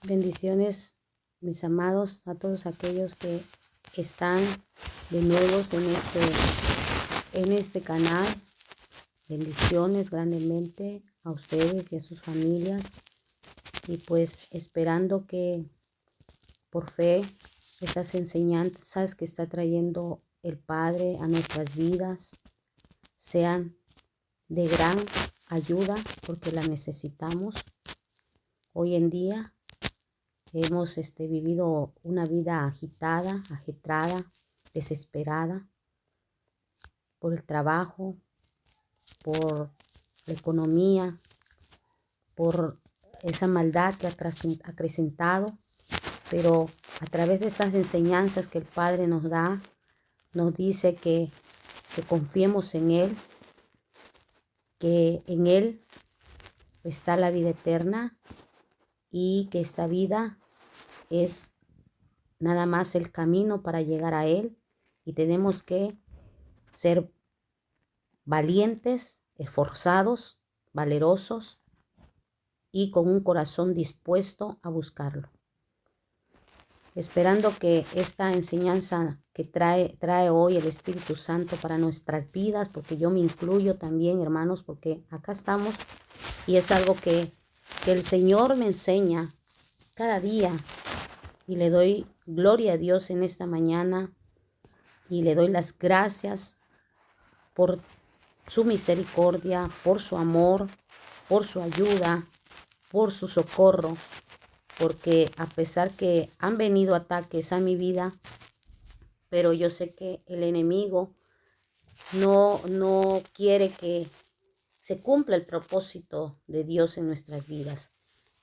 Bendiciones, mis amados, a todos aquellos que están de nuevos en este canal. Bendiciones grandemente a ustedes y a sus familias. Y pues esperando que por fe estas enseñanzas que está trayendo el Padre a nuestras vidas sean de gran ayuda, porque la necesitamos. Hoy en día hemos vivido una vida agitada, ajetrada, desesperada por el trabajo, por la economía, por esa maldad que ha acrecentado. Pero a través de estas enseñanzas que el Padre nos da, nos dice que confiemos en Él, que en Él está la vida eterna y que esta vida es nada más el camino para llegar a Él, y tenemos que ser valientes, esforzados, valerosos y con un corazón dispuesto a buscarlo. Esperando que esta enseñanza que trae hoy el Espíritu Santo para nuestras vidas, porque yo me incluyo también, hermanos, porque acá estamos y es algo que el Señor me enseña cada día, y le doy gloria a Dios en esta mañana y le doy las gracias por su misericordia, por su amor, por su ayuda, por su socorro, porque a pesar que han venido ataques a mi vida, pero yo sé que el enemigo no quiere que se cumpla el propósito de Dios en nuestras vidas.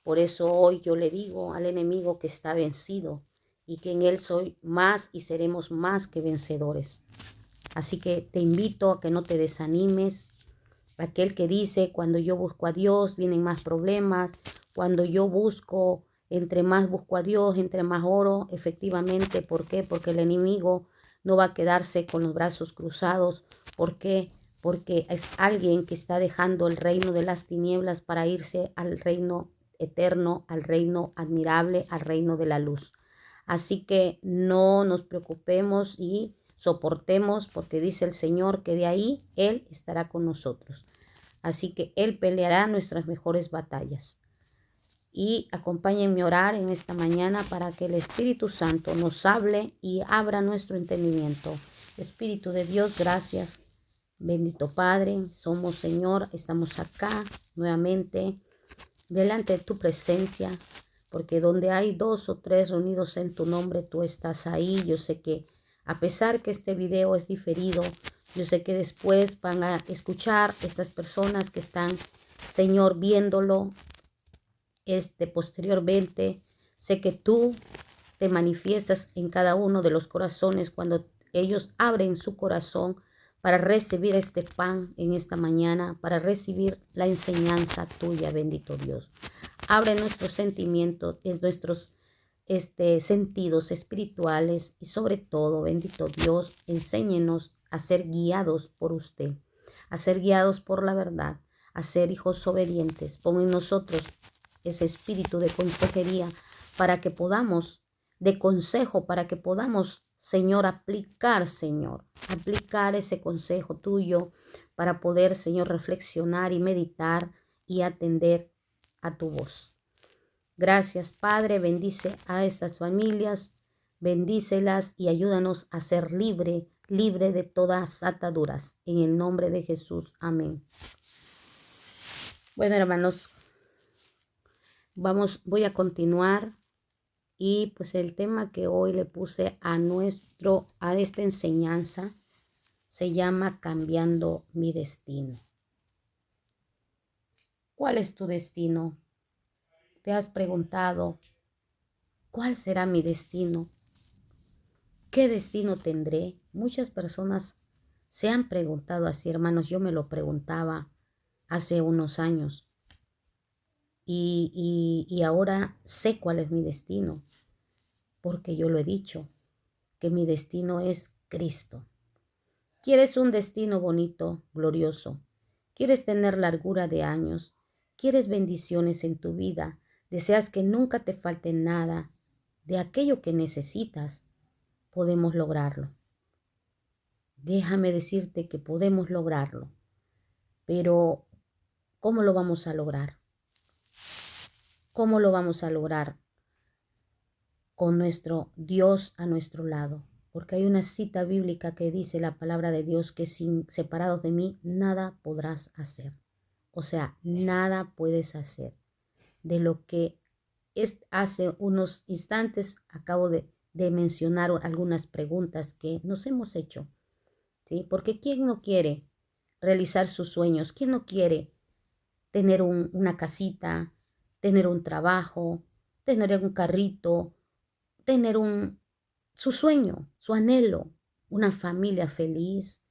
Por eso hoy yo le digo al enemigo que está vencido y que en él soy más y seremos más que vencedores. Así que te invito a que no te desanimes. Aquel que dice, cuando yo busco a Dios vienen más problemas, cuando yo busco, entre más busco a Dios, entre más oro. Efectivamente, ¿por qué? Porque el enemigo no va a quedarse con los brazos cruzados. ¿Por qué? Porque es alguien que está dejando el reino de las tinieblas para irse al reino eterno, al reino admirable, al reino de la luz. Así que no nos preocupemos y soportemos, porque dice el Señor que de ahí Él estará con nosotros. Así que Él peleará nuestras mejores batallas. Y acompáñenme a orar en esta mañana para que el Espíritu Santo nos hable y abra nuestro entendimiento. Espíritu de Dios, gracias. Bendito Padre, somos, Señor, estamos acá nuevamente delante de tu presencia, porque donde hay 2 o 3 reunidos en tu nombre, tú estás ahí. Yo sé que a pesar que este video es diferido, yo sé que después van a escuchar estas personas que están, Señor, viéndolo posteriormente. Sé que tú te manifiestas en cada uno de los corazones cuando ellos abren su corazón para recibir este pan en esta mañana, para recibir la enseñanza tuya, bendito Dios. Abre nuestros sentimientos, nuestros sentidos espirituales, y sobre todo, bendito Dios, enséñenos a ser guiados por usted, a ser guiados por la verdad, a ser hijos obedientes. Pon en nosotros ese espíritu de consejería para que podamos, de consejo, para que podamos, Señor, aplicar ese consejo tuyo, para poder, Señor, reflexionar y meditar y atender a tu voz. Gracias, Padre. Bendice a estas familias, bendícelas y ayúdanos a ser libre de todas ataduras. En el nombre de Jesús. Amén. Bueno, hermanos, voy a continuar. Y pues el tema que hoy le puse a esta enseñanza se llama Cambiando mi destino. ¿Cuál es tu destino? ¿Te has preguntado cuál será mi destino? ¿Qué destino tendré? Muchas personas se han preguntado así, hermanos. Yo me lo preguntaba hace unos años y ahora sé cuál es mi destino, porque yo lo he dicho, que mi destino es Cristo. ¿Quieres un destino bonito, glorioso? ¿Quieres tener largura de años? ¿Quieres bendiciones en tu vida? deseas que nunca te falte nada de aquello que necesitas, podemos lograrlo. Déjame decirte que podemos lograrlo, pero ¿cómo lo vamos a lograr? ¿Cómo lo vamos a lograr? Con nuestro Dios a nuestro lado. Porque hay una cita bíblica que dice la palabra de Dios que separados de mí nada podrás hacer. O sea, nada puedes hacer. De lo que hace unos instantes acabo de mencionar algunas preguntas que nos hemos hecho. ¿Sí? Porque ¿quién no quiere realizar sus sueños? ¿Quién no quiere tener una casita, tener un trabajo, tener un carrito, tener su sueño, su anhelo, una familia feliz,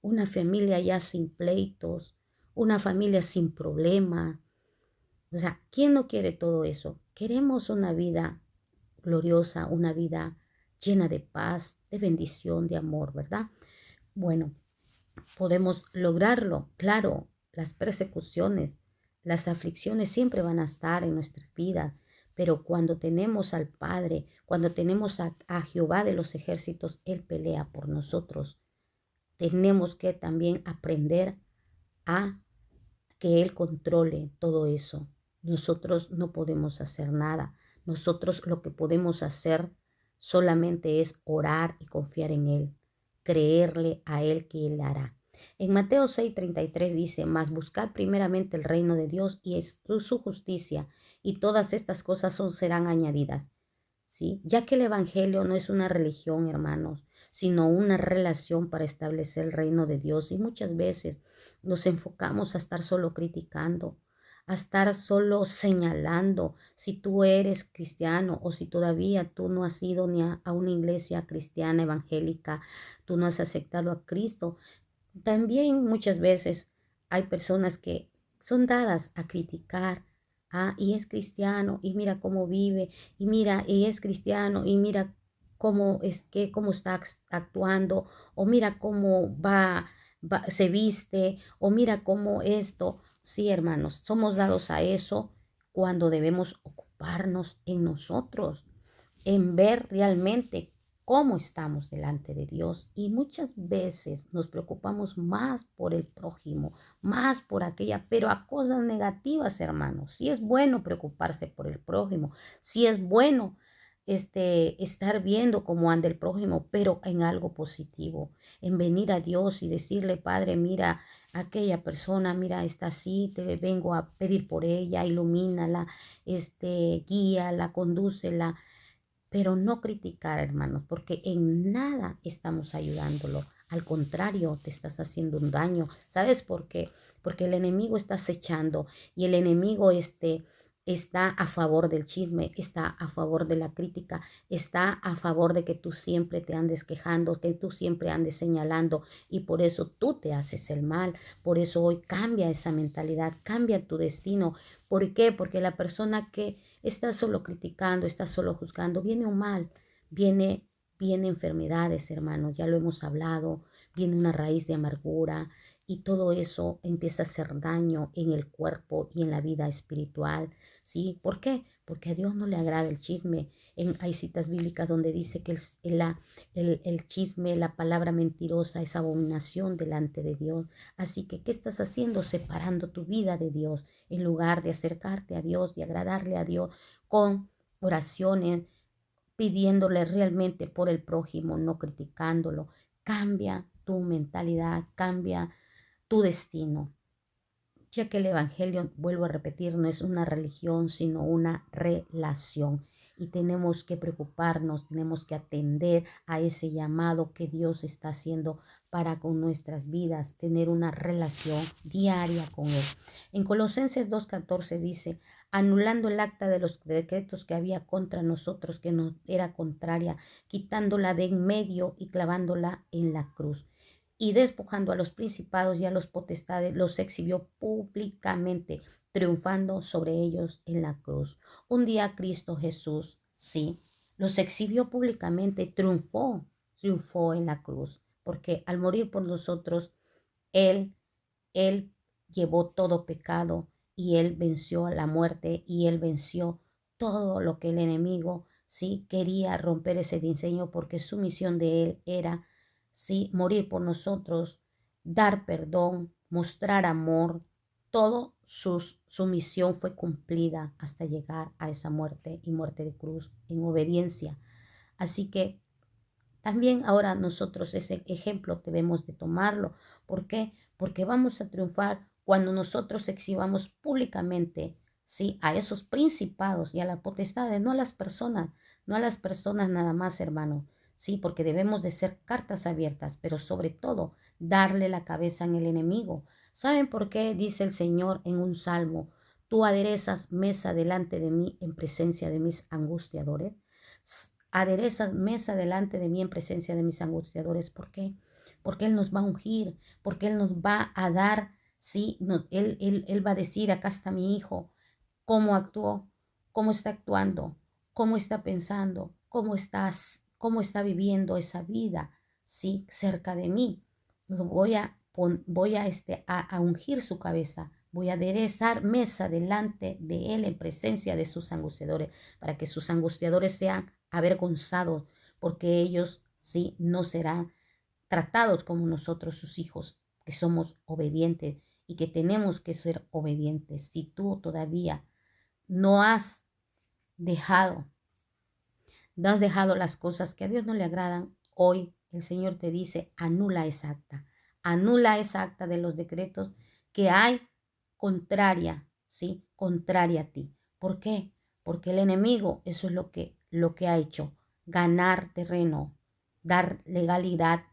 una familia ya sin pleitos, una familia sin problemas? O sea, ¿quién no quiere todo eso? Queremos una vida gloriosa, una vida llena de paz, de bendición, de amor, ¿verdad? Bueno, podemos lograrlo. Claro, las persecuciones, las aflicciones siempre van a estar en nuestras vidas, pero cuando tenemos al Padre, cuando tenemos a Jehová de los ejércitos, Él pelea por nosotros. Tenemos que también aprender a que Él controle todo eso. Nosotros no podemos hacer nada. Nosotros lo que podemos hacer solamente es orar y confiar en Él, creerle a Él que Él hará. En Mateo 6:33 dice, mas buscad primeramente el reino de Dios y su justicia, y todas estas cosas serán añadidas. ¿Sí? Ya que el Evangelio no es una religión, hermanos, sino una relación para establecer el reino de Dios. Y muchas veces nos enfocamos a estar solo criticando, a estar solo señalando si tú eres cristiano o si todavía tú no has ido ni a una iglesia cristiana evangélica, tú no has aceptado a Cristo. También muchas veces hay personas que son dadas a criticar. Y es cristiano, y mira cómo vive, y mira, y es cristiano, y mira cómo está actuando, o mira cómo se viste, o mira cómo esto. Sí, hermanos, somos dados a eso cuando debemos ocuparnos en nosotros, en ver realmente cómo estamos delante de Dios. Y muchas veces nos preocupamos más por el prójimo, más por aquella, pero a cosas negativas, hermanos. Sí es bueno preocuparse por el prójimo, sí es bueno estar viendo cómo anda el prójimo, pero en algo positivo, en venir a Dios y decirle, Padre, mira, aquella persona, mira, está así, te vengo a pedir por ella, ilumínala, guíala, condúcela, pero no criticar, hermanos, porque en nada estamos ayudándolo. Al contrario, te estás haciendo un daño. ¿Sabes por qué? Porque el enemigo está acechando y el enemigo está a favor del chisme, está a favor de la crítica, está a favor de que tú siempre te andes quejando, que tú siempre andes señalando, y por eso tú te haces el mal. Por eso hoy cambia esa mentalidad, cambia tu destino. ¿Por qué? Porque la persona que está solo criticando, está solo juzgando, viene un mal, viene enfermedades, hermanos, ya lo hemos hablado, viene una raíz de amargura, y todo eso empieza a hacer daño en el cuerpo y en la vida espiritual. ¿Sí? ¿Por qué? Porque a Dios no le agrada el chisme. Hay citas bíblicas donde dice que el chisme, la palabra mentirosa es abominación delante de Dios. Así que, ¿qué estás haciendo? Separando tu vida de Dios en lugar de acercarte a Dios, de agradarle a Dios con oraciones, pidiéndole realmente por el prójimo, no criticándolo. Cambia tu mentalidad, cambia tu destino, ya que el Evangelio, vuelvo a repetir, no es una religión, sino una relación. Y tenemos que preocuparnos, tenemos que atender a ese llamado que Dios está haciendo para con nuestras vidas, tener una relación diaria con Él. En Colosenses 2:14 dice, anulando el acta de los decretos que había contra nosotros, que nos era contraria, quitándola de en medio y clavándola en la cruz, y despojando a los principados y a los potestades, los exhibió públicamente, triunfando sobre ellos en la cruz. Un día Cristo Jesús, sí, los exhibió públicamente, triunfó en la cruz, porque al morir por nosotros, Él llevó todo pecado y él venció la muerte y él venció todo lo que el enemigo, sí, quería romper ese diseño, porque su misión de él era, sí, morir por nosotros, dar perdón, mostrar amor. Todo su misión fue cumplida hasta llegar a esa muerte y muerte de cruz en obediencia. Así que también ahora nosotros ese ejemplo debemos de tomarlo. ¿Por qué? Porque vamos a triunfar cuando nosotros exhibamos públicamente, ¿sí?, a esos principados y a las potestades, no a las personas nada más, hermano, ¿sí? Porque debemos de ser cartas abiertas, pero sobre todo darle la cabeza en el enemigo. ¿Saben por qué? Dice el Señor en un salmo: tú aderezas mesa delante de mí en presencia de mis angustiadores. Aderezas mesa delante de mí en presencia de mis angustiadores. ¿Por qué? Porque Él nos va a ungir, porque Él nos va a dar, sí, él va a decir: acá está mi hijo, cómo actuó, cómo está actuando, cómo está pensando, cómo está viviendo esa vida, sí, cerca de mí. Voy a ungir su cabeza, voy a aderezar mesa delante de él en presencia de sus angustiadores, para que sus angustiadores sean avergonzados, porque ellos, sí, no serán tratados como nosotros, sus hijos, que somos obedientes y que tenemos que ser obedientes. Si tú todavía no has dejado, no has dejado las cosas que a Dios no le agradan, hoy el Señor te dice: anula esa acta de los decretos que hay contraria, ¿sí? Contraria a ti. ¿Por qué? Porque el enemigo, eso es lo que ha hecho: ganar terreno, dar legalidad.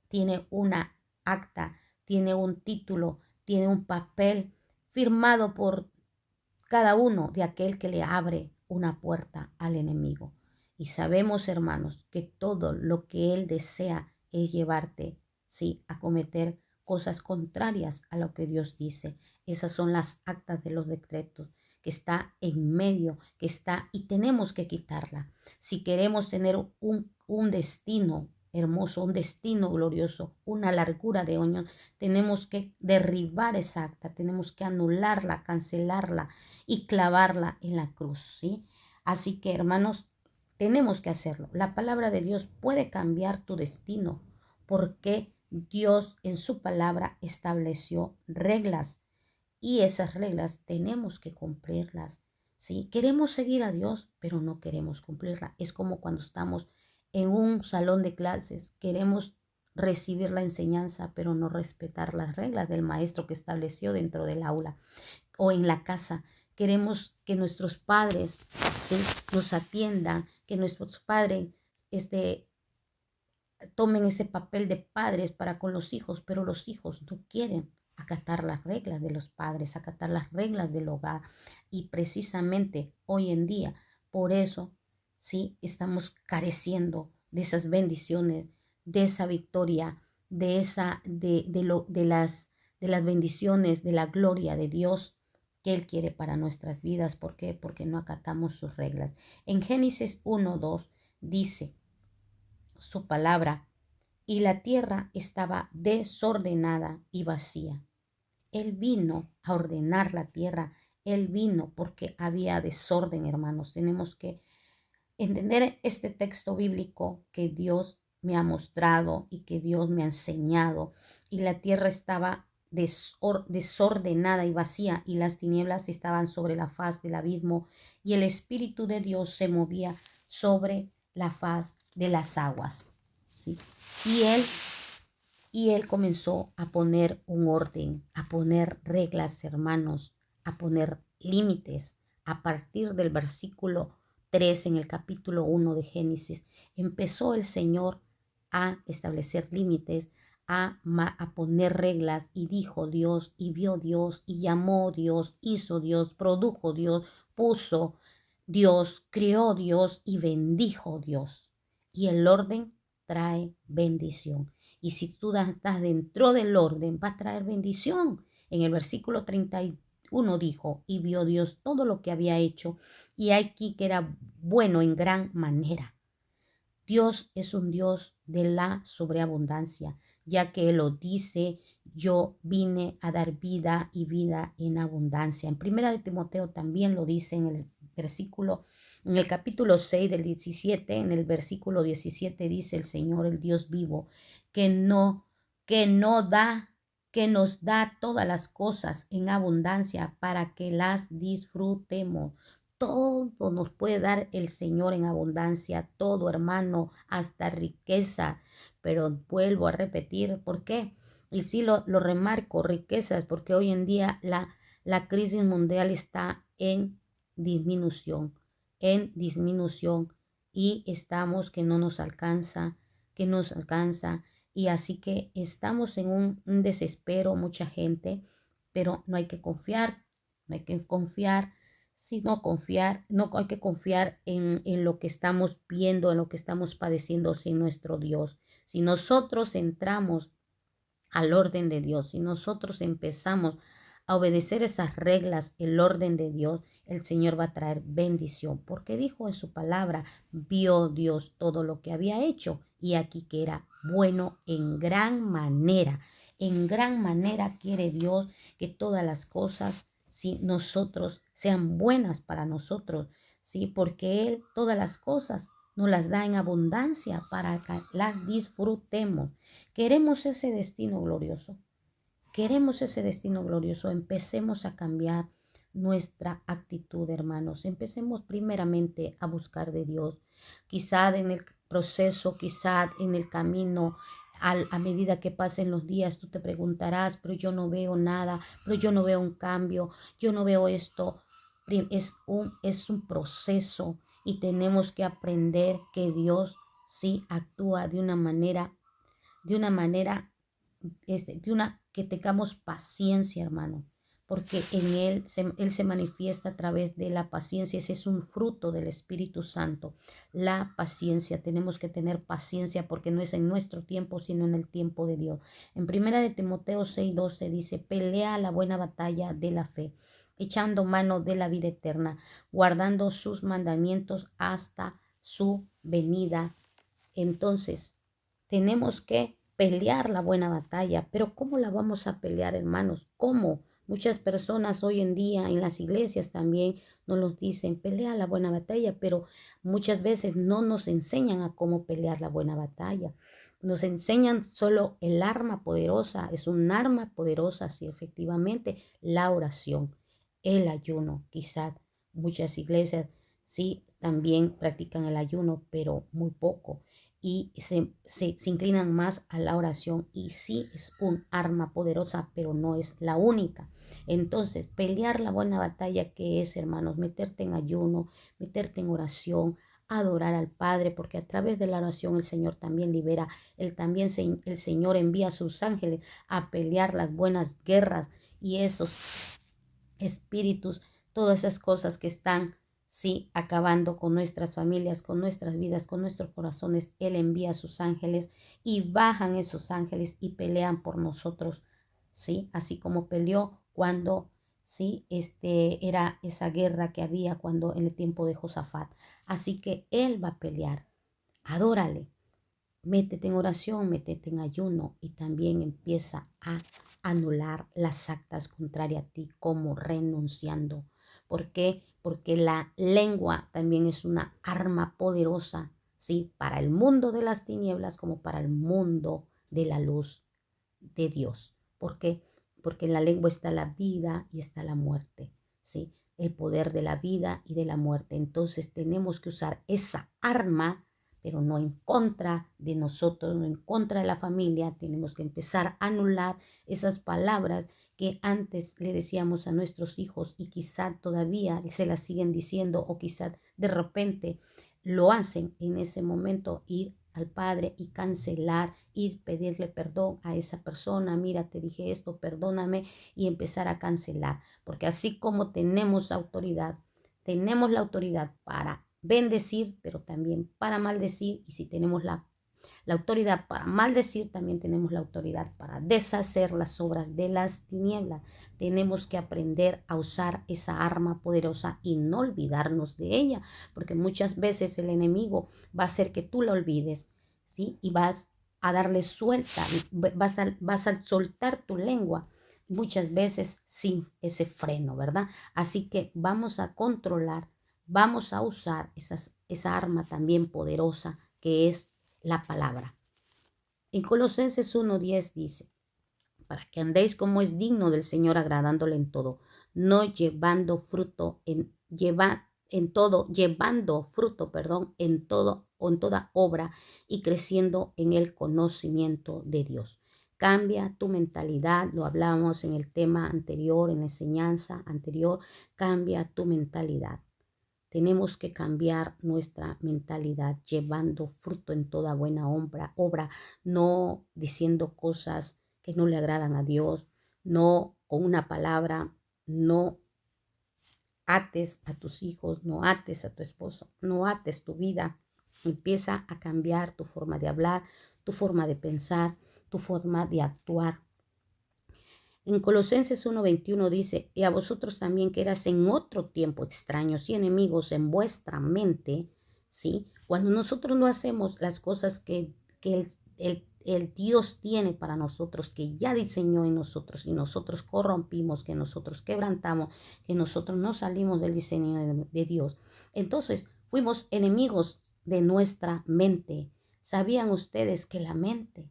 Tiene una acta, tiene un título, tiene un papel firmado por cada uno de aquel que le abre una puerta al enemigo. Y sabemos, hermanos, que todo lo que él desea es llevarte, sí, a cometer cosas contrarias a lo que Dios dice. Esas son las actas de los decretos, que está en medio, que está, y tenemos que quitarla. Si queremos tener un destino hermoso, un destino glorioso, una largura de años, tenemos que derribar esa acta, tenemos que anularla, cancelarla y clavarla en la cruz, ¿sí? Así que, hermanos, tenemos que hacerlo. La palabra de Dios puede cambiar tu destino, porque Dios en su palabra estableció reglas, y esas reglas tenemos que cumplirlas, ¿sí? Queremos seguir a Dios, pero no queremos cumplirla. Es como cuando estamos en un salón de clases, queremos recibir la enseñanza, pero no respetar las reglas del maestro que estableció dentro del aula. O en la casa, queremos que nuestros padres, ¿sí?, nos atiendan, que nuestros padres tomen ese papel de padres para con los hijos, pero los hijos no quieren acatar las reglas de los padres, acatar las reglas del hogar. Y precisamente hoy en día, por eso, sí, estamos careciendo de esas bendiciones, de esa victoria, de las bendiciones, de la gloria de Dios que Él quiere para nuestras vidas. ¿Por qué? Porque no acatamos sus reglas. En Génesis 1:2 dice su palabra: y la tierra estaba desordenada y vacía. Él vino a ordenar la tierra. Él vino porque había desorden, hermanos. Tenemos que entender este texto bíblico que Dios me ha mostrado y que Dios me ha enseñado. Y la tierra estaba desordenada y vacía, y las tinieblas estaban sobre la faz del abismo, y el Espíritu de Dios se movía sobre la faz de las aguas, ¿sí? Y él comenzó a poner un orden, a poner reglas, hermanos, a poner límites. A partir del versículo 3 en el capítulo 1 de Génesis, empezó el Señor a establecer límites, a poner reglas, y dijo Dios, y vio Dios, y llamó Dios, hizo Dios, produjo Dios, puso Dios, crió Dios y bendijo Dios. Y el orden trae bendición. Y si tú estás dentro del orden, va a traer bendición. En el versículo 31 dijo: y vio Dios todo lo que había hecho, y aquí que era bueno en gran manera. Dios es un Dios de la sobreabundancia. ya que Él lo dice, yo vine a dar vida y vida en abundancia. En Primera de Timoteo también lo dice en el capítulo 6 del 17, en el versículo 17 dice el Señor, el Dios vivo, que no da, que nos da todas las cosas en abundancia para que las disfrutemos. Todo nos puede dar el Señor en abundancia, todo, hermano, hasta riqueza. Pero vuelvo a repetir, ¿por qué? Y sí lo remarco, riquezas, porque hoy en día la crisis mundial está disminución, en disminución, y estamos que nos alcanza, y así que estamos en un desespero, mucha gente, pero no hay que confiar, no hay que confiar, sino confiar, no hay que confiar en lo que estamos viendo, en lo que estamos padeciendo sin nuestro Dios. Si nosotros entramos al orden de Dios, si nosotros empezamos a obedecer esas reglas, el orden de Dios, el Señor va a traer bendición, porque dijo en su palabra, vio Dios todo lo que había hecho y aquí que era bueno en gran manera. En gran manera quiere Dios que todas las cosas, si nosotros sean buenas para nosotros, sí, porque Él todas las cosas nos las da en abundancia para que las disfrutemos. Queremos ese destino glorioso. Queremos ese destino glorioso. Empecemos a cambiar nuestra actitud, hermanos. Empecemos primeramente a buscar de Dios. Quizá en el proceso, quizá en el camino, a medida que pasen los días, tú te preguntarás, pero yo no veo nada, pero yo no veo un cambio, yo no veo esto. Es un proceso y tenemos que aprender que Dios sí actúa de una manera, que tengamos paciencia, hermano, porque en Él se manifiesta a través de la paciencia. Ese es un fruto del Espíritu Santo, la paciencia. Tenemos que tener paciencia porque no es en nuestro tiempo, sino en el tiempo de Dios. En Primera de Timoteo 6:12 dice, pelea la buena batalla de la fe, echando mano de la vida eterna, guardando sus mandamientos hasta su venida. Entonces, tenemos que pelear la buena batalla, pero ¿cómo la vamos a pelear, hermanos? ¿Cómo? Muchas personas hoy en día en las iglesias también nos los dicen, pelea la buena batalla, pero muchas veces no nos enseñan a cómo pelear la buena batalla. Nos enseñan solo el arma poderosa, es un arma poderosa, sí, efectivamente, la oración, el ayuno. Quizás muchas iglesias sí también practican el ayuno, pero muy poco y se inclinan más a la oración, y sí es un arma poderosa, pero no es la única. Entonces, pelear la buena batalla, que es, hermanos, meterte en ayuno, meterte en oración, adorar al Padre, porque a través de la oración el Señor también libera, el Señor envía a sus ángeles a pelear las buenas guerras, y esos espíritus, todas esas cosas que están, sí, acabando con nuestras familias, con nuestras vidas, con nuestros corazones. Él envía a sus ángeles y bajan esos ángeles y pelean por nosotros, sí, así como peleó cuando, sí, era esa guerra que había cuando en el tiempo de Josafat. Así que Él va a pelear. Adórale. Métete en oración, métete en ayuno, y también empieza a anular las actas contrarias a ti, como renunciando. ¿Por qué? Porque la lengua también es una arma poderosa, ¿sí? Para el mundo de las tinieblas como para el mundo de la luz de Dios. ¿Por qué? Porque en la lengua está la vida y está la muerte, ¿sí? El poder de la vida y de la muerte. Entonces tenemos que usar esa arma, pero no en contra de nosotros, no en contra de la familia. Tenemos que empezar a anular esas palabras que antes le decíamos a nuestros hijos y quizá todavía se las siguen diciendo, o quizá de repente lo hacen en ese momento. Ir al Padre y cancelar, ir pedirle perdón a esa persona, mira, te dije esto, perdóname, y empezar a cancelar, porque así como tenemos la autoridad para bendecir, pero también para maldecir, y si tenemos la autoridad para maldecir, también tenemos la autoridad para deshacer las obras de las tinieblas. Tenemos que aprender a usar esa arma poderosa y no olvidarnos de ella, porque muchas veces el enemigo va a hacer que tú la olvides, ¿sí? Y vas a darle suelta, vas a soltar tu lengua muchas veces sin ese freno, ¿verdad? Así que vamos a controlar, vamos a usar esa arma también poderosa que es la palabra. En Colosenses 1:10 dice, para que andéis como es digno del Señor, agradándole en todo, no llevando fruto llevando fruto, en todo o en toda obra y creciendo en el conocimiento de Dios. Cambia tu mentalidad, lo hablábamos en el tema anterior, en la enseñanza anterior, cambia tu mentalidad. Tenemos que cambiar nuestra mentalidad, llevando fruto en toda buena obra, no diciendo cosas que no le agradan a Dios, no con una palabra, no ates a tus hijos, no ates a tu esposo, no ates tu vida. Empieza a cambiar tu forma de hablar, tu forma de pensar, tu forma de actuar. En Colosenses 1:21 dice, y a vosotros también que eras en otro tiempo extraños y enemigos en vuestra mente, ¿sí? Cuando nosotros no hacemos las cosas que el Dios tiene para nosotros, que ya diseñó en nosotros, y nosotros corrompimos, que nosotros quebrantamos, que nosotros no salimos del diseño de Dios, entonces fuimos enemigos de nuestra mente. ¿Sabían ustedes que la mente,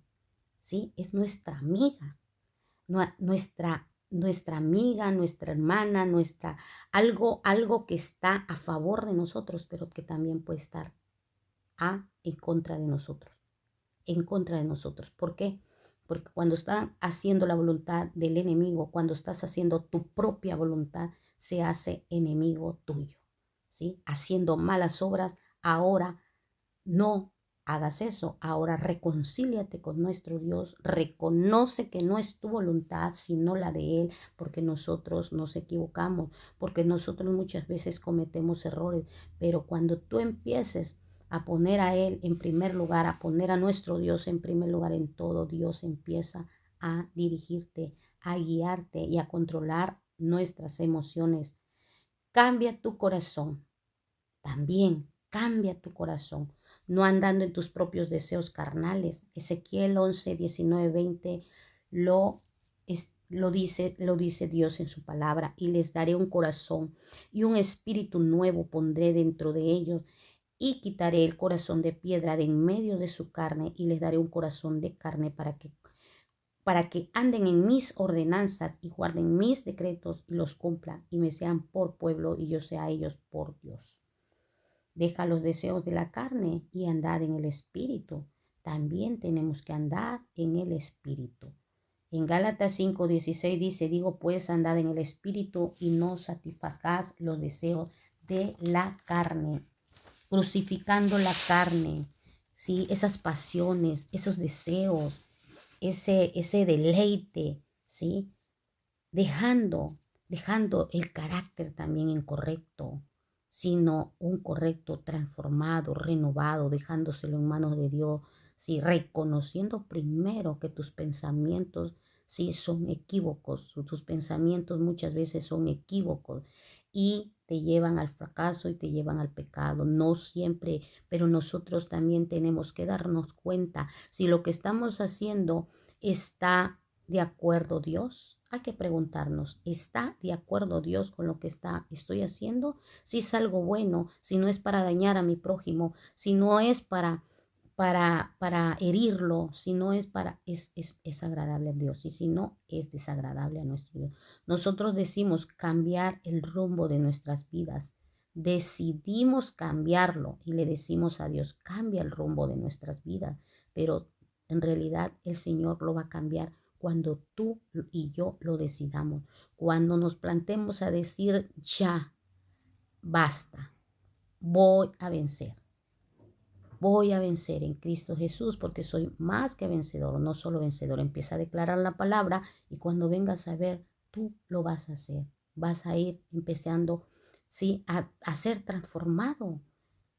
sí, es nuestra amiga? Nuestra amiga, nuestra hermana, algo que está a favor de nosotros, pero que también puede estar en contra de nosotros, en contra de nosotros. ¿Por qué? Porque cuando estás haciendo la voluntad del enemigo, cuando estás haciendo tu propia voluntad, se hace enemigo tuyo, ¿sí? Haciendo malas obras, ahora no hagas eso. Ahora reconcíliate con nuestro Dios. Reconoce que no es tu voluntad, sino la de Él, porque nosotros nos equivocamos, porque nosotros muchas veces cometemos errores. Pero cuando tú empieces a poner a Él en primer lugar, a poner a nuestro Dios en primer lugar en todo, Dios empieza a dirigirte, a guiarte y a controlar nuestras emociones. Cambia tu corazón. También cambia tu corazón, no andando en tus propios deseos carnales. Ezequiel 11:19-20 lo dice Dios en su palabra. Y les daré un corazón y un espíritu nuevo pondré dentro de ellos. Y quitaré el corazón de piedra de en medio de su carne y les daré un corazón de carne para que anden en mis ordenanzas y guarden mis decretos y los cumplan y me sean por pueblo y yo sea a ellos por Dios. Deja los deseos de la carne y andad en el espíritu. También tenemos que andar en el espíritu. En Gálatas 5:16 dice, digo pues andad en el espíritu y no satisfagáis los deseos de la carne. Crucificando la carne, ¿sí? Esas pasiones, esos deseos, ese deleite, ¿sí? Dejando el carácter también incorrecto, sino un correcto transformado, renovado, dejándoselo en manos de Dios, sí, reconociendo primero que tus pensamientos sí son equívocos, tus pensamientos muchas veces son equívocos y te llevan al fracaso y te llevan al pecado, no siempre, pero nosotros también tenemos que darnos cuenta si lo que estamos haciendo está de acuerdo Dios. Hay que preguntarnos, ¿está de acuerdo Dios con lo que estoy haciendo? Si es algo bueno, si no es para dañar a mi prójimo, si no es para herirlo, si no es es agradable a Dios y si no es desagradable a nuestro Dios. Nosotros decimos cambiar el rumbo de nuestras vidas. Decidimos cambiarlo y le decimos a Dios, cambia el rumbo de nuestras vidas, pero en realidad el Señor lo va a cambiar cuando tú y yo lo decidamos, cuando nos plantemos a decir ya, basta, voy a vencer. Voy a vencer en Cristo Jesús porque soy más que vencedor, no solo vencedor. Empieza a declarar la palabra y cuando vengas a ver, tú lo vas a hacer. Vas a ir empezando, ¿sí? a ser transformado,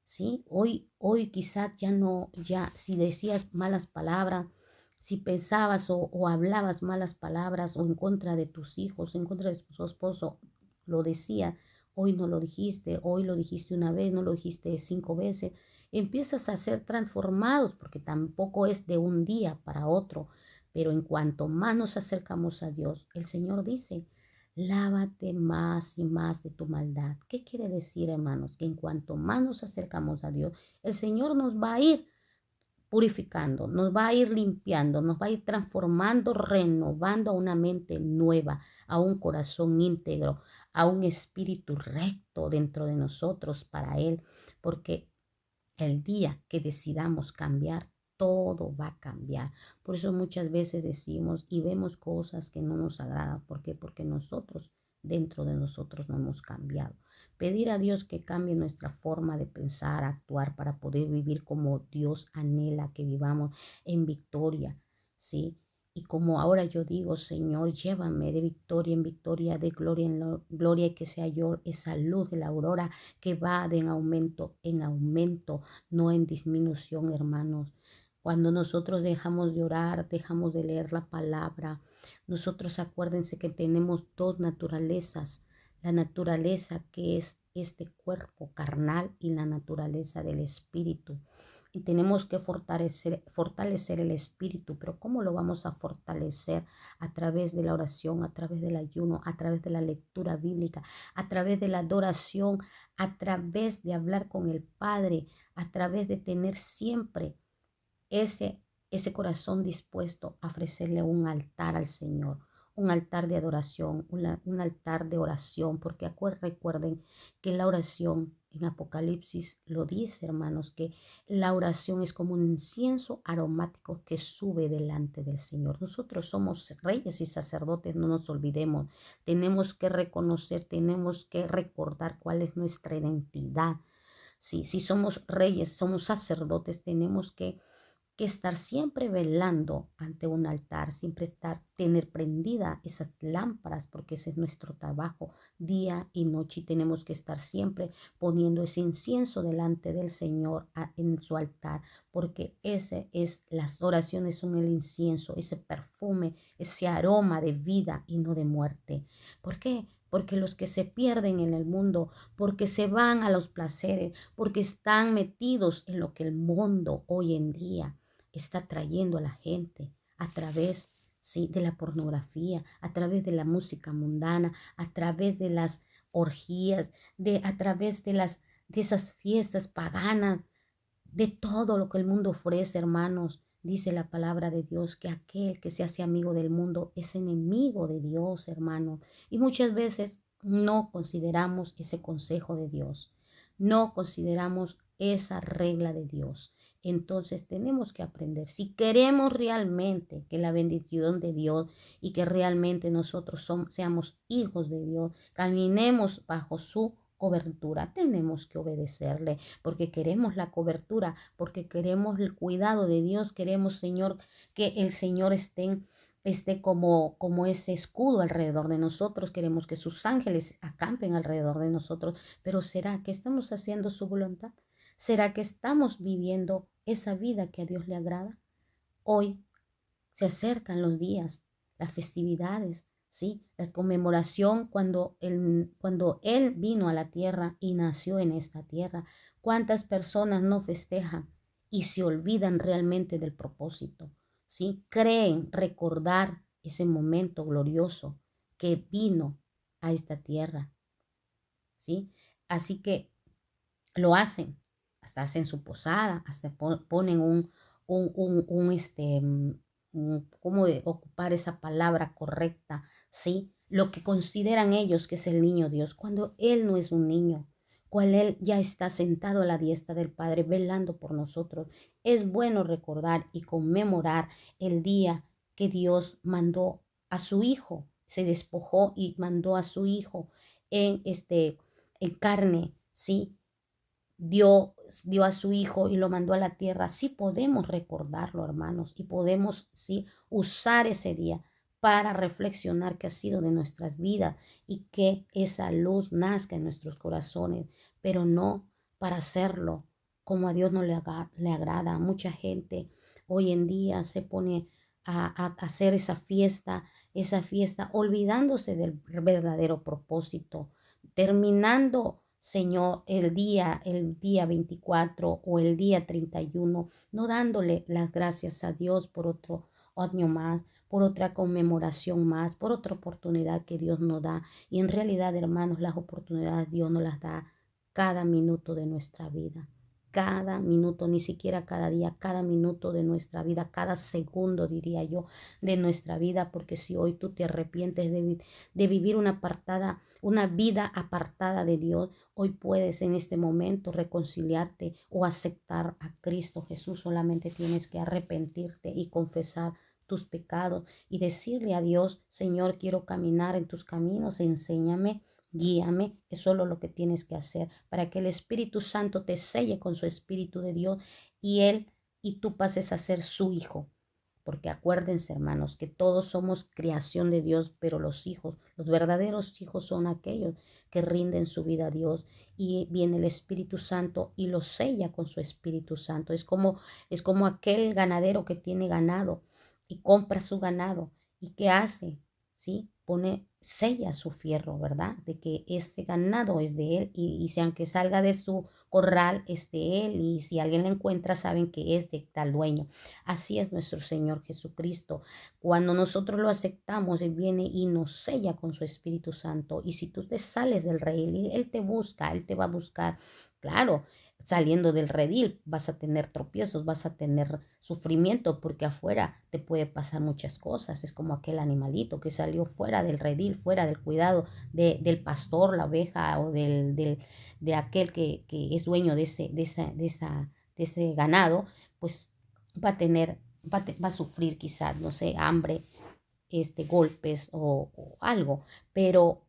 ¿sí? Hoy quizás si decías malas palabras, si pensabas o hablabas malas palabras o en contra de tus hijos, en contra de tu esposo, lo decía, hoy no lo dijiste, hoy lo dijiste una vez, no lo dijiste 5 veces. Empiezas a ser transformados porque tampoco es de un día para otro, pero en cuanto más nos acercamos a Dios, el Señor dice, lávate más y más de tu maldad. ¿Qué quiere decir, hermanos? Que en cuanto más nos acercamos a Dios, el Señor nos va a ir purificando, nos va a ir limpiando, nos va a ir transformando, renovando a una mente nueva, a un corazón íntegro, a un espíritu recto dentro de nosotros para Él, porque el día que decidamos cambiar, todo va a cambiar. Por eso muchas veces decimos y vemos cosas que no nos agradan. ¿Por qué? Porque nosotros, dentro de nosotros, no hemos cambiado. Pedir a Dios que cambie nuestra forma de pensar, actuar, para poder vivir como Dios anhela que vivamos en victoria, ¿sí? Y como ahora yo digo, Señor, llévame de victoria en victoria, de gloria en gloria, y que sea yo esa luz de la aurora que va de en aumento, no en disminución, hermanos. Cuando nosotros dejamos de orar, dejamos de leer la palabra, nosotros acuérdense que tenemos dos naturalezas, la naturaleza que es este cuerpo carnal y la naturaleza del espíritu. Y tenemos que fortalecer el espíritu, pero ¿cómo lo vamos a fortalecer? A través de la oración, a través del ayuno, a través de la lectura bíblica, a través de la adoración, a través de hablar con el Padre, a través de tener siempre ese, ese corazón dispuesto a ofrecerle un altar al Señor, un altar de adoración, un altar de oración, porque recuerden que la oración en Apocalipsis lo dice, hermanos, que la oración es como un incienso aromático que sube delante del Señor. Nosotros somos reyes y sacerdotes, no nos olvidemos. Tenemos que reconocer, tenemos que recordar cuál es nuestra identidad. Sí, si somos reyes, somos sacerdotes, tenemos que estar siempre velando ante un altar, siempre tener prendida esas lámparas, porque ese es nuestro trabajo día y noche, y tenemos que estar siempre poniendo ese incienso delante del Señor en su altar, porque las oraciones son el incienso, ese perfume, ese aroma de vida y no de muerte. ¿Por qué? Porque los que se pierden en el mundo, porque se van a los placeres, porque están metidos en lo que el mundo hoy en día está trayendo a la gente a través, sí, de la pornografía, a través de la música mundana, a través de las orgías, a través de esas fiestas paganas, de todo lo que el mundo ofrece, hermanos. Dice la palabra de Dios que aquel que se hace amigo del mundo es enemigo de Dios, hermanos. Y muchas veces no consideramos ese consejo de Dios, no consideramos esa regla de Dios. Entonces tenemos que aprender, si queremos realmente que la bendición de Dios y que realmente nosotros seamos hijos de Dios, caminemos bajo su cobertura, tenemos que obedecerle, porque queremos la cobertura, porque queremos el cuidado de Dios, queremos, Señor, que el Señor esté como ese escudo alrededor de nosotros, queremos que sus ángeles acampen alrededor de nosotros, pero ¿será que estamos haciendo su voluntad? ¿Será que estamos viviendo esa vida que a Dios le agrada? Hoy se acercan los días, las festividades, ¿sí? La conmemoración cuando él vino a la tierra y nació en esta tierra. ¿Cuántas personas no festejan y se olvidan realmente del propósito? ¿Sí? Creen recordar ese momento glorioso que vino a esta tierra, ¿sí? Así que lo hacen, hasta hacen su posada, hasta ponen ¿cómo ocupar esa palabra correcta? ¿Sí? Lo que consideran ellos que es el niño Dios, cuando Él no es un niño, cuando Él ya está sentado a la diestra del Padre, velando por nosotros. Es bueno recordar y conmemorar el día que Dios mandó a su Hijo, se despojó y mandó a su Hijo en carne, ¿sí? Dio a su hijo y lo mandó a la tierra. Sí podemos recordarlo, hermanos, y podemos, sí, usar ese día para reflexionar qué ha sido de nuestras vidas y que esa luz nazca en nuestros corazones, pero no para hacerlo como a Dios no le agrada. Mucha gente hoy en día se pone a hacer esa fiesta, olvidándose del verdadero propósito, terminando, Señor, el día 24 o el día 31, no dándole las gracias a Dios por otro año más, por otra conmemoración más, por otra oportunidad que Dios nos da. Y en realidad, hermanos, las oportunidades Dios nos las da cada minuto de nuestra vida. Cada minuto, ni siquiera cada día, cada minuto de nuestra vida, cada segundo, diría yo, de nuestra vida, porque si hoy tú te arrepientes de vivir una vida apartada de Dios, hoy puedes en este momento reconciliarte o aceptar a Cristo Jesús. Solamente tienes que arrepentirte y confesar tus pecados y decirle a Dios: Señor, quiero caminar en tus caminos, enséñame, guíame. Es solo lo que tienes que hacer para que el Espíritu Santo te selle con su Espíritu de Dios y tú pases a ser su hijo. Porque acuérdense, hermanos, que todos somos creación de Dios, pero los verdaderos hijos son aquellos que rinden su vida a Dios y viene el Espíritu Santo y los sella con su Espíritu Santo. Es como aquel ganadero que tiene ganado y compra su ganado. ¿Y qué hace? ¿Sí? Sella su fierro, ¿verdad? De que este ganado es de él y si aunque salga de su corral es de él y si alguien lo encuentra saben que es de tal dueño. Así es nuestro Señor Jesucristo. Cuando nosotros lo aceptamos, Él viene y nos sella con su Espíritu Santo. Y si tú te sales del redil, Él te busca, Él te va a buscar. Claro, saliendo del redil vas a tener tropiezos, vas a tener sufrimiento porque afuera te puede pasar muchas cosas. Es como aquel animalito que salió fuera del redil, fuera del cuidado del pastor, la oveja o de aquel que es dueño de ese ganado, pues va a tener, va a sufrir quizás, no sé, hambre, golpes o algo, pero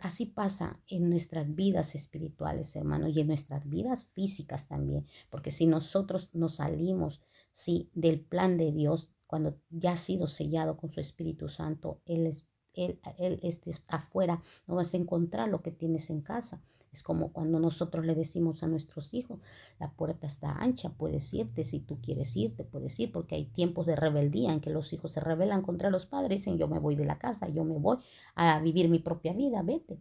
así pasa en nuestras vidas espirituales, hermanos, y en nuestras vidas físicas también, porque si nosotros nos salimos, sí, del plan de Dios, cuando ya ha sido sellado con su Espíritu Santo, Él afuera, no vas a encontrar lo que tienes en casa. Es como cuando nosotros le decimos a nuestros hijos: la puerta está ancha, puedes irte, si tú quieres irte, puedes ir, porque hay tiempos de rebeldía en que los hijos se rebelan contra los padres y dicen: yo me voy de la casa, yo me voy a vivir mi propia vida, vete,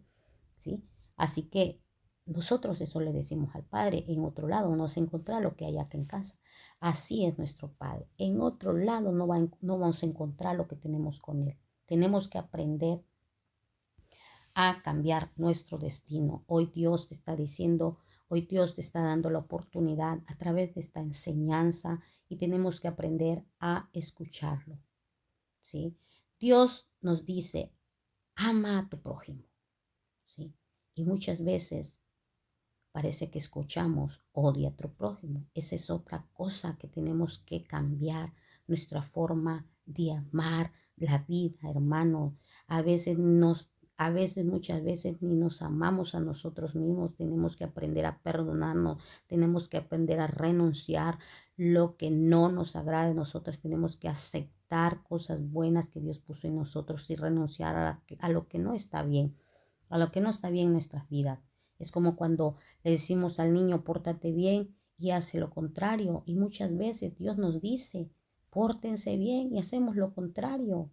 ¿sí? Así que nosotros eso le decimos al Padre: en otro lado no se encontrar lo que hay acá en casa. Así es nuestro Padre. En otro lado no vamos a encontrar lo que tenemos con Él. Tenemos que aprender a cambiar nuestro destino. Hoy Dios te está diciendo, hoy Dios te está dando la oportunidad a través de esta enseñanza y tenemos que aprender a escucharlo, ¿sí? Dios nos dice: ama a tu prójimo, ¿sí? Y muchas veces parece que escuchamos: odia a tu prójimo. Esa es otra cosa que tenemos que cambiar, nuestra forma de amar la vida, hermano. A veces muchas veces ni nos amamos a nosotros mismos. Tenemos que aprender a perdonarnos, tenemos que aprender a renunciar lo que no nos agrada de nosotros. Tenemos que aceptar cosas buenas que Dios puso en nosotros y renunciar a lo que no está bien, a lo que no está bien en nuestras vidas. Es como cuando le decimos al niño: pórtate bien, y hace lo contrario. Y muchas veces Dios nos dice: pórtense bien, y hacemos lo contrario.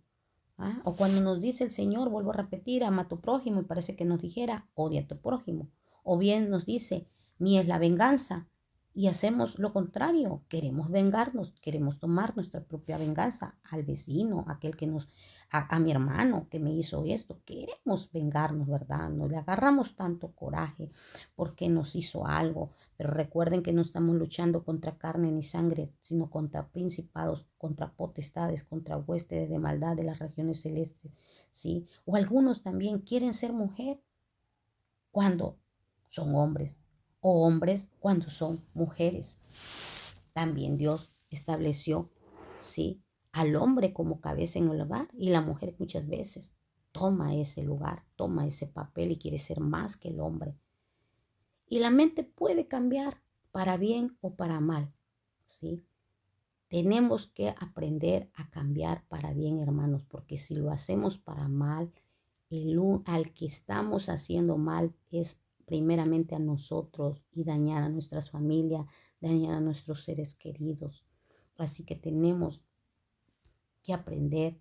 ¿Ah? O cuando nos dice el Señor, vuelvo a repetir: ama a tu prójimo, y parece que nos dijera: odia a tu prójimo. O bien nos dice: mía es la venganza, y hacemos lo contrario. Queremos vengarnos, queremos tomar nuestra propia venganza al vecino, aquel que a mi hermano que me hizo esto. Queremos vengarnos, ¿verdad? Nos le agarramos tanto coraje porque nos hizo algo. Pero recuerden que no estamos luchando contra carne ni sangre, sino contra principados, contra potestades, contra huestes de maldad de las regiones celestes, ¿sí? O algunos también quieren ser mujer cuando son hombres, o hombres cuando son mujeres. También Dios estableció, ¿sí?, al hombre como cabeza en el hogar, y la mujer muchas veces toma ese lugar, toma ese papel y quiere ser más que el hombre. Y la mente puede cambiar para bien o para mal, ¿sí? Tenemos que aprender a cambiar para bien, hermanos, porque si lo hacemos para mal, al que estamos haciendo mal es primeramente a nosotros y dañar a nuestras familias, dañar a nuestros seres queridos. Así que tenemos que aprender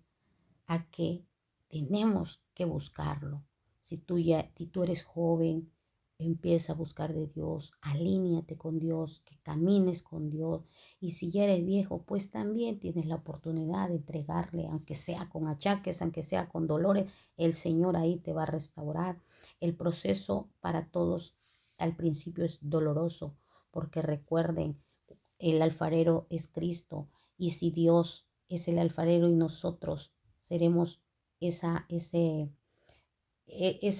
a que tenemos que buscarlo, Si tú eres joven, empieza a buscar de Dios, alíñate con Dios, que camines con Dios. Y si ya eres viejo, pues también tienes la oportunidad de entregarle, aunque sea con achaques, aunque sea con dolores, el Señor ahí te va a restaurar. El proceso para todos al principio es doloroso, porque recuerden, el alfarero es Cristo, y si Dios es el alfarero y nosotros seremos esa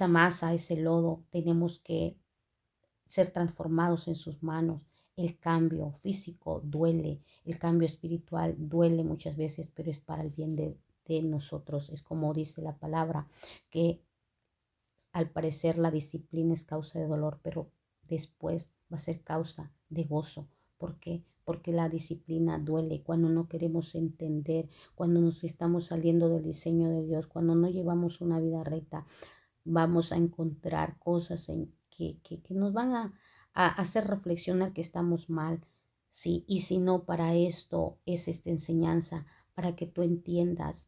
masa, ese lodo, tenemos que ser transformados en sus manos. El cambio físico duele, el cambio espiritual duele muchas veces, pero es para el bien de nosotros. Es como dice la palabra, que al parecer la disciplina es causa de dolor, pero después va a ser causa de gozo. ¿Por qué? Porque la disciplina duele cuando no queremos entender, cuando nos estamos saliendo del diseño de Dios, cuando no llevamos una vida recta. Vamos a encontrar cosas que nos van a hacer reflexionar que estamos mal. Sí, y si no, para esto es esta enseñanza, para que tú entiendas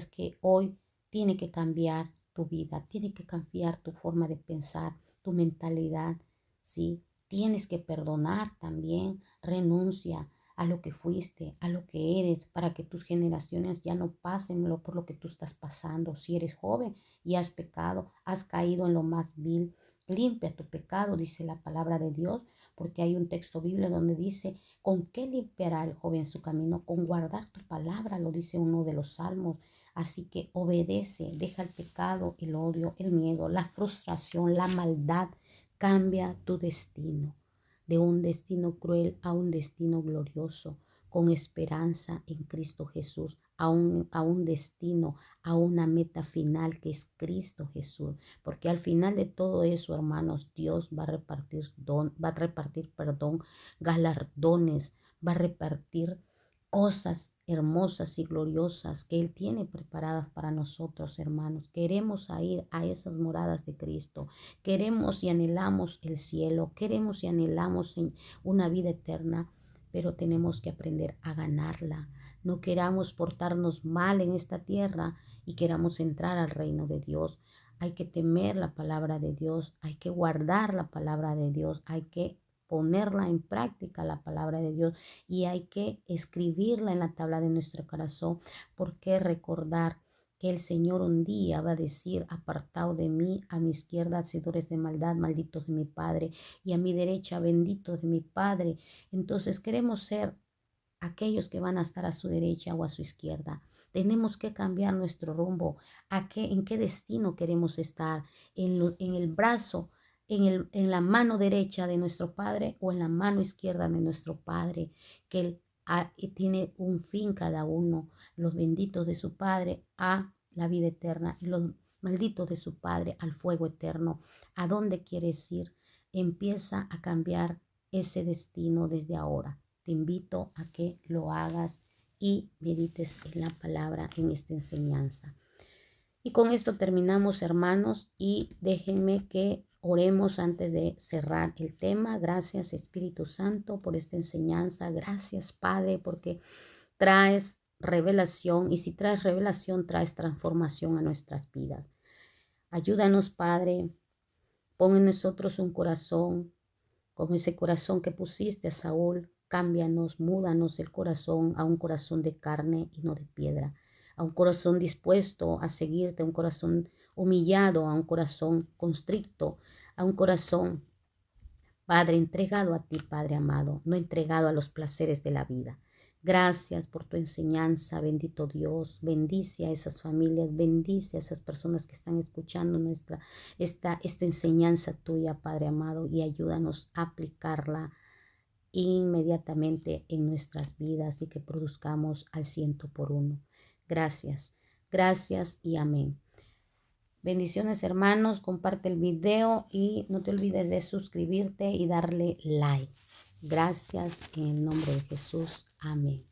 que hoy tiene que cambiar tu vida, tiene que cambiar tu forma de pensar, tu mentalidad, ¿sí? Tienes que perdonar también, renuncia a lo que fuiste, a lo que eres, para que tus generaciones ya no pasen por lo que tú estás pasando. Si eres joven y has pecado, has caído en lo más vil, limpia tu pecado, dice la palabra de Dios, porque hay un texto bíblico donde dice, ¿con qué limpiará el joven su camino? Con guardar tu palabra, lo dice uno de los salmos. Así que obedece, deja el pecado, el odio, el miedo, la frustración, la maldad. Cambia tu destino, de un destino cruel a un destino glorioso, con esperanza en Cristo Jesús, a un destino, a una meta final que es Cristo Jesús. Porque al final de todo eso, hermanos, Dios va a repartir, galardones, va a repartir cosas hermosas y gloriosas que Él tiene preparadas para nosotros, hermanos. Queremos ir a esas moradas de Cristo. Queremos y anhelamos el cielo. Queremos y anhelamos una vida eterna, pero tenemos que aprender a ganarla. No queramos portarnos mal en esta tierra y queramos entrar al reino de Dios. Hay que temer la palabra de Dios, hay que guardar la palabra de Dios, hay que ponerla en práctica la palabra de Dios y hay que escribirla en la tabla de nuestro corazón, porque recordar que el Señor un día va a decir, apartado de mí, a mi izquierda, hacedores de maldad, malditos de mi Padre, y a mi derecha, benditos de mi Padre. Entonces queremos ser aquellos que van a estar a su derecha o a su izquierda. Tenemos que cambiar nuestro rumbo. ¿En qué destino queremos estar? ¿En el brazo, en la mano derecha de nuestro Padre o en la mano izquierda de nuestro Padre? Que Él tiene un fin cada uno. Los benditos de su Padre a la vida eterna y los malditos de su Padre al fuego eterno. ¿A dónde quieres ir? Empieza a cambiar ese destino desde ahora. Te invito a que lo hagas y medites en la palabra en esta enseñanza. Y con esto terminamos, hermanos, y déjenme que oremos antes de cerrar el tema. Gracias, Espíritu Santo, por esta enseñanza. Gracias, Padre, porque traes revelación, y si traes revelación, traes transformación a nuestras vidas. Ayúdanos, Padre. Pon en nosotros un corazón como ese corazón que pusiste a Saúl. Cámbianos, múdanos el corazón a un corazón de carne y no de piedra, a un corazón dispuesto a seguirte, a un corazón humillado, a un corazón constricto, a un corazón, Padre, entregado a ti, Padre amado, no entregado a los placeres de la vida. Gracias por tu enseñanza, bendito Dios. Bendice a esas familias, bendice a esas personas que están escuchando esta enseñanza tuya, Padre amado, y ayúdanos a aplicarla inmediatamente en nuestras vidas y que produzcamos al 100 por 1. Gracias, gracias y amén. Bendiciones, hermanos, comparte el video y no te olvides de suscribirte y darle like. Gracias en el nombre de Jesús. Amén.